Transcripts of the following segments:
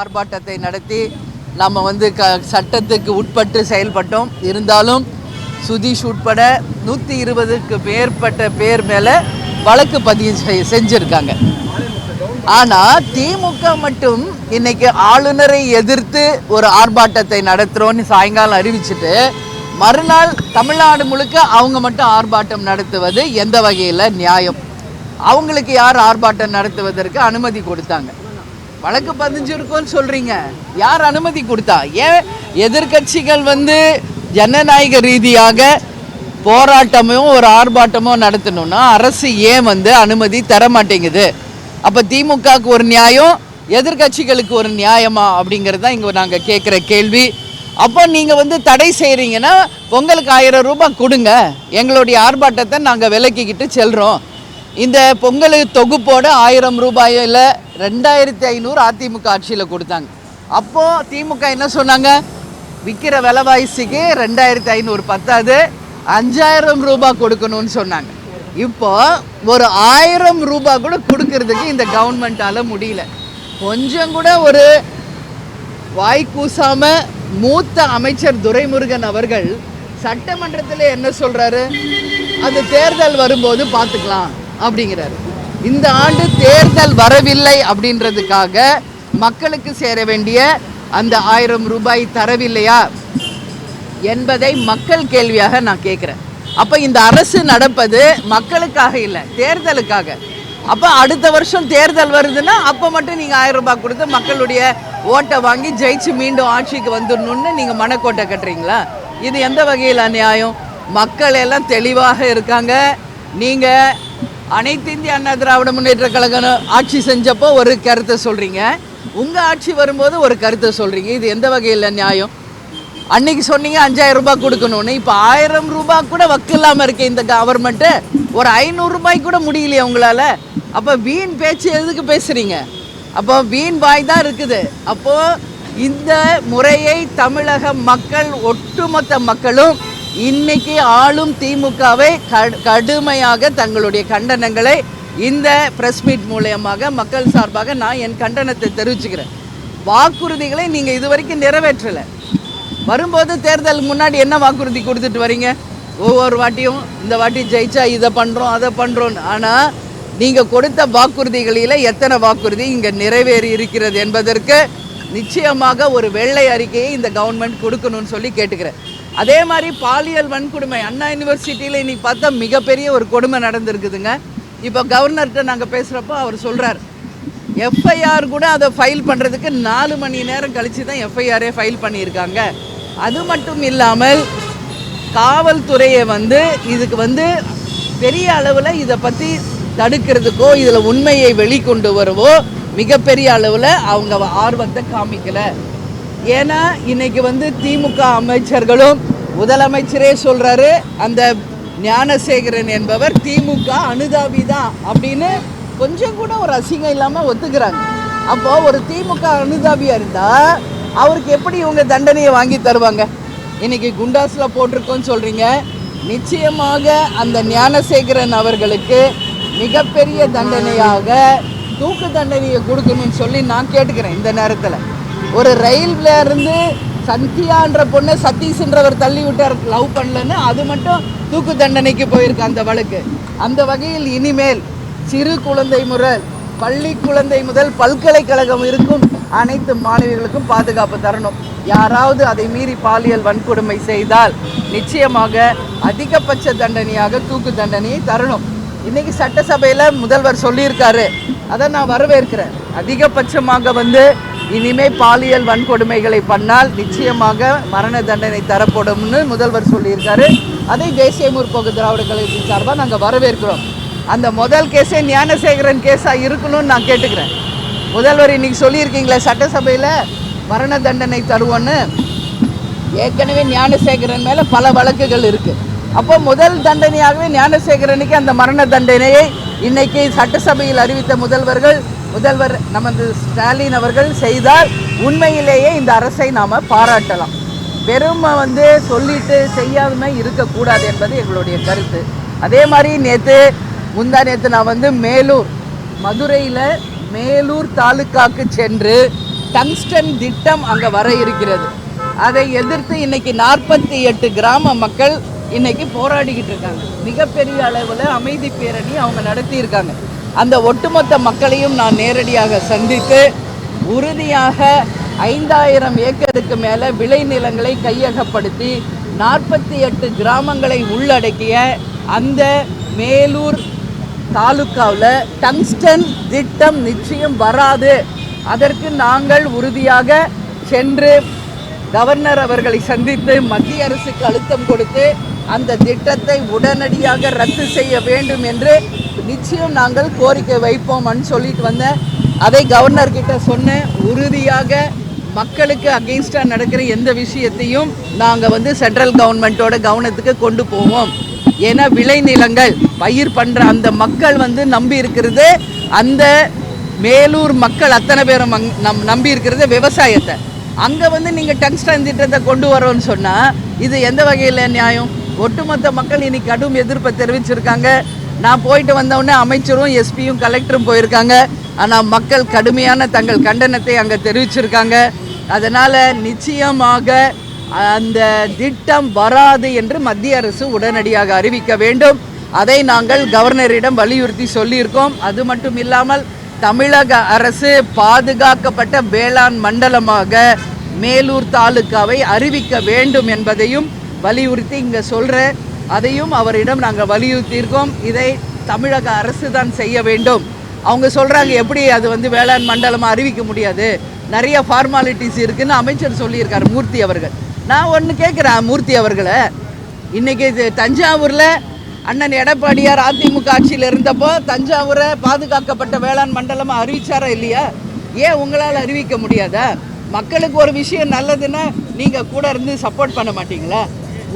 ஆர்ப்பாட்டத்தை நடத்தி நம்ம வந்து சட்டத்துக்கு உட்பட்டு செயல்பட்டோம். இருந்தாலும் சுதீஷ் உட்பட 120க்கு மேற்பட்ட பேர் மேலே வழக்கு பதிவு செஞ்சுருக்காங்க. ஆனால் திமுக மட்டும் இன்னைக்கு ஆளுநரை எதிர்த்து ஒரு ஆர்ப்பாட்டத்தை நடத்துகிறோன்னு சாயங்காலம் அறிவிச்சுட்டு மறுநாள் தமிழ்நாடு முழுக்க அவங்க மட்டும் ஆர்ப்பாட்டம் நடத்துவது எந்த வகையில் நியாயம்? அவங்களுக்கு யார் ஆர்ப்பாட்டம் நடத்துவதற்கு அனுமதி கொடுத்தாங்க? வழக்கு பதிஞ்சிருக்கோன்னு சொல்கிறீங்க, யார் அனுமதி கொடுத்தா? ஏன் எதிர்கட்சிகள் வந்து ஜனநாயக ரீதியாக போராட்டமோ ஒரு ஆர்ப்பாட்டமோ நடத்தணும்னா அரசு ஏன் வந்து அனுமதி தர மாட்டேங்குது? அப்போ திமுகவுக்கு ஒரு நியாயம், எதிர்கட்சிகளுக்கு ஒரு நியாயமா அப்படிங்கிறது தான் இங்கே நாங்கள் கேட்குற கேள்வி. அப்போ நீங்கள் வந்து தடை செய்கிறீங்கன்னா பொங்கலுக்கு 1000 ரூபாய் கொடுங்க, எங்களுடைய ஆர்ப்பாட்டத்தை நாங்கள் விலக்கிக்கிட்டு செல்கிறோம். இந்த பொங்கல் தொகுப்போட 1000 ரூபாயில் 2500 அதிமுக ஆட்சியில் கொடுத்தாங்க. அப்போது திமுக என்ன சொன்னாங்க? விற்கிற விலைவாசிக்கு 2500 பத்தாது, 5000 ரூபாய் கொடுக்கணும்னு சொன்னாங்க. இப்போ ஒரு 1000 ரூபாய் கூட கொடுக்கறதுக்கு இந்த கவர்மெண்ட்டால் முடியல. கொஞ்சம் கூட ஒரு வாய்க்கூசாம மூத்த அமைச்சர் துரைமுருகன் அவர்கள் சட்டமன்றத்தில் என்ன சொல்றாரு? அது தேர்தல் வரும்போது பார்த்துக்கலாம் அப்படிங்கிறாரு. இந்த ஆண்டு தேர்தல் வரவில்லை அப்படின்றதுக்காக மக்களுக்கு சேர வேண்டிய அந்த 1000 ரூபாய் தரவில்லையா என்பதை மக்கள் கேள்வியாக நான் கேட்குறேன். அப்போ இந்த அரசு நடப்பது மக்களுக்காக இல்லை, தேர்தலுக்காக. அப்போ அடுத்த வருஷம் தேர்தல் வருதுன்னா அப்போ மட்டும் நீங்கள் 1000 ரூபாய் கொடுத்து மக்களுடைய ஓட்டை வாங்கி ஜெயிச்சு மீண்டும் ஆட்சிக்கு வந்துடணும்னு நீங்கள் மனக்கோட்டை கட்டுறீங்களா? இது எந்த வகையில் நியாயம்? மக்கள் எல்லாம் தெளிவாக இருக்காங்க. நீங்கள் அனைத்து இந்திய அண்ணா திராவிட முன்னேற்ற கழகம் ஆட்சி செஞ்சப்போ ஒரு கருத்தை சொல்கிறீங்க, உங்கள் ஆட்சி வரும்போது ஒரு கருத்தை சொல்கிறீங்க. இது எந்த வகையில் நியாயம்? அன்னைக்கு சொன்னீங்க 5000 ரூபாய் கொடுக்கணும்னு, இப்போ 1000 ரூபாய் கூட வக்கில்லாமல் இருக்க இந்த கவர்மெண்ட்டு ஒரு 500 ரூபாய் கூட முடியலையே உங்களால். அப்போ வீண் பேச்சு எதுக்கு பேசுகிறீங்க? அப்போ வீண் வாய் தான் இருக்குது. அப்போது இந்த முறையை தமிழக மக்கள், ஒட்டுமொத்த மக்களும் இன்னைக்கு ஆளும் திமுகவை கடுமையாக தங்களுடைய கண்டனங்களை இந்த ப்ரெஸ் மீட் மூலமாக மக்கள் சார்பாக நான் என் கண்டனத்தை தெரிவிச்சுக்கிறேன். வாக்குறுதிகளை நீங்கள் இதுவரைக்கும் நிறைவேற்றலை. வரும்போது தேர்தலுக்கு முன்னாடி என்ன வாக்குறுதி கொடுத்துட்டு வரீங்க? ஒவ்வொரு வாட்டியும் இந்த வாட்டி ஜெயிச்சா இதை பண்ணுறோம் அதை பண்ணுறோன்னு. ஆனால் நீங்கள் கொடுத்த வாக்குறுதிகளில் எத்தனை வாக்குறுதி இங்கே நிறைவேறி இருக்கிறது என்பதற்கு நிச்சயமாக ஒரு வெள்ளை அறிக்கையை இந்த கவர்மெண்ட் கொடுக்கணும்னு சொல்லி கேட்டுக்கிறேன். அதே மாதிரி பாலியல் வன்கொடுமை அண்ணா யூனிவர்சிட்டியில் இன்னைக்கு பார்த்தா மிகப்பெரிய ஒரு கொடுமை நடந்திருக்குதுங்க. இப்போ கவர்னர்கிட்ட நாங்கள் பேசுகிறப்போ அவர் சொல்கிறார், எஃப்ஐஆர் கூட அதை ஃபைல் பண்ணுறதுக்கு 4 மணி நேரம் கழித்து தான் எஃப்ஐஆரே ஃபைல் பண்ணியிருக்காங்க. அது மட்டும் இல்லாமல் காவல்துறையை வந்து இதுக்கு வந்து பெரிய அளவில் இதை பற்றி தடுக்கிறதுக்கோ இதில் உண்மையை வெளிக்கொண்டு வரவோ மிகப்பெரிய அளவில் அவங்க ஆர்வத்தை காமிக்கலை. ஏன்னா இன்னைக்கு வந்து திமுக அமைச்சர்களும் முதலமைச்சரே சொல்கிறாரு, அந்த ஞானசேகரன் என்பவர் திமுக அனுதாபி தான் அப்படின்னு கொஞ்சம் கூட ஒரு அசிங்கம் இல்லாமல் ஒத்துக்கிறாங்க. அப்போது ஒரு திமுக அனுதாபியாக இருந்தால் அவருக்கு எப்படி இவங்க தண்டனையை வாங்கி தருவாங்க? இன்றைக்கி குண்டாஸில் போட்டிருக்கோன்னு சொல்கிறீங்க. நிச்சயமாக அந்த ஞானசேகரன் அவர்களுக்கு மிகப்பெரிய தண்டனையாக தூக்கு தண்டனையை கொடுக்கணும்னு சொல்லி நான் கேட்டுக்கிறேன். இந்த நேரத்தில் ஒரு ரயில்ல இருந்து சந்தியான்ற பொண்ணை சதீஷ்ன்றவர் தள்ளி விட்டார், லவ் பண்ணலன்னு, அது மட்டும் தூக்கு தண்டனைக்கு போயிருக்கு அந்த வழக்கு. அந்த வகையில் இனிமேல் சிறு குழந்தை முதல் பள்ளி குழந்தை முதல் பல்கலைக்கழகம் இருக்கும் அனைத்து மாணவிகளுக்கும் பாதுகாப்பு தரணும். யாராவது அதை மீறி பாலியல் வன்கொடுமை செய்தால் நிச்சயமாக அதிகபட்ச தண்டனையாக தூக்கு தண்டனையை தரணும். இன்றைக்கி சட்டசபையில் முதல்வர் சொல்லியிருக்காரு, அதை நான் வரவேற்கிறேன். அதிகபட்சமாக வந்து இனிமேல் பாலியல் வன்கொடுமைகளை பண்ணால் நிச்சயமாக மரண தண்டனை தரப்படும்னு முதல்வர் சொல்லியிருக்காரு. அதை தேசிய முற்போக்கு திராவிட கழகத்தின் சார்பாக நாங்கள் வரவேற்கிறோம். அந்த முதல் கேஸே ஞானசேகரன் கேஸாக இருக்கணும்னு நான் கேட்டுக்கிறேன். முதல்வர் இன்னைக்கு சொல்லியிருக்கீங்களே சட்டசபையில் மரண தண்டனை தருவோன்னு. ஏற்கனவே ஞானசேகரன் மேலே பல வழக்குகள் இருக்குது. அப்போ முதல் தண்டனையாகவே ஞானசேகரனுக்கு அந்த மரண தண்டனையை இன்னைக்கு சட்டசபையில் அறிவித்த முதல்வர் நமது ஸ்டாலின் அவர்கள் செய்தால் உண்மையிலேயே இந்த அரசை நாம் பாராட்டலாம். பெருமை வந்து சொல்லிட்டு செய்யாம இருக்கக்கூடாது என்பது எங்களுடைய கருத்து. அதே மாதிரி முந்தா நேற்று நான் வந்து மதுரையில் மேலூர் தாலுக்காவுக்கு சென்று டங்ஸ்டன் திட்டம் அங்கே வர இருக்கிறது. அதை எதிர்த்து இன்னைக்கு 48 கிராம மக்கள் இன்னைக்கு போராடிக்கிட்டு இருக்காங்க. மிகப்பெரிய அளவில் அமைதி பேரணி அவங்க நடத்தியிருக்காங்க. அந்த ஒட்டுமொத்த மக்களையும் நான் நேரடியாக சந்தித்து உறுதியாக 5000 ஏக்கருக்கு மேலே விளைநிலங்களை கையகப்படுத்தி 48 கிராமங்களை உள்ளடக்கிய அந்த மேலூர் தாலுக்காவில் டங்ஸ்டன் திட்டம் நிச்சயம் வராது. அதற்கு நாங்கள் உறுதியாக சென்று கவர்னர் அவர்களை சந்தித்து மத்திய அரசுக்கு அழுத்தம் கொடுத்து அந்த திட்டத்தை உடனடியாக ரத்து செய்ய வேண்டும் என்று நிச்சயம் நாங்கள் கோரிக்கை வைப்போம்னு சொல்லிட்டு வந்தேன். அதை கவர்னர் கிட்ட சொன்னேன். உறுதியாக மக்களுக்கு அகெயின்ஸ்டாக நடக்கிற எந்த விஷயத்தையும் நாங்கள் சென்ட்ரல் கவர்மெண்ட்டோட கவனத்துக்கு கொண்டு போவோம். ஏன்னா விளைநிலங்கள் பயிர் பண்ணுற அந்த மக்கள் நம்பி இருக்கிறது, அந்த மேலூர் மக்கள் அத்தனை பேரும் நம்பி இருக்கிறது விவசாயத்தை. அங்கே நீங்கள் டங்ஸ்டன் திட்டத்தை கொண்டு வரோன்னு சொன்னால் இது எந்த வகையில் நியாயம்? ஒட்டுமொத்த மக்கள் இன்னைக்கு கடும் எதிர்ப்பை தெரிவிச்சிருக்காங்க. நான் போயிட்டு வந்தவுடனே அமைச்சரும் எஸ்பியும் கலெக்டரும் போயிருக்காங்க. ஆனால் மக்கள் கடுமையான தங்கள் கண்டனத்தை அங்கே தெரிவிச்சிருக்காங்க. அதனால் நிச்சயமாக அந்த திட்டம் வராது என்று மத்திய அரசு உடனடியாக அறிவிக்க வேண்டும். அதை நாங்கள் கவர்னரிடம் வலியுறுத்தி சொல்லியிருக்கோம். அது மட்டும் இல்லாமல் தமிழக அரசு பாதுகாக்கப்பட்ட வேளாண் மண்டலமாக மேலூர் தாலுக்காவை அறிவிக்க வேண்டும் என்பதையும் வலியுறுத்தி இங்கே சொல்கிறேன். அதையும் அவரிடம் நாங்கள் வலியுறுத்தியிருக்கோம். இதை தமிழக அரசு தான் செய்ய வேண்டும். அவங்க சொல்கிறாங்க எப்படி அது வேளாண் மண்டலமாக அறிவிக்க முடியாது, நிறைய ஃபார்மாலிட்டிஸ் இருக்குதுன்னு அமைச்சர் சொல்லியிருக்கார் மூர்த்தி அவர்கள். நான் ஒன்று கேட்குறேன் மூர்த்தி அவர்களை, இன்றைக்கி இது தஞ்சாவூரில் அண்ணன் எடப்பாடியார் அதிமுக ஆட்சியில் இருந்தப்போ தஞ்சாவூரை பாதுகாக்கப்பட்ட வேளாண் மண்டலமாக அறிவிச்சாரா இல்லையா? ஏன் உங்களால் அறிவிக்க முடியாதா? மக்களுக்கு ஒரு விஷயம் நல்லதுன்னா நீங்கள் கூட இருந்து சப்போர்ட் பண்ண மாட்டீங்களா?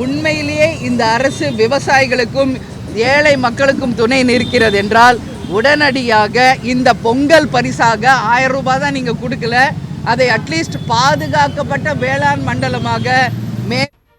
உண்மையிலேயே இந்த அரசு விவசாயிகளுக்கும் ஏழை மக்களுக்கும் துணை நிற்கிறது என்றால் உடனடியாக இந்த பொங்கல் பரிசாக 1000 ரூபாய் தான் நீங்கள் கொடுக்கல, அதை அட்லீஸ்ட் பாதுகாக்கப்பட்ட வேளாண் மண்டலமாக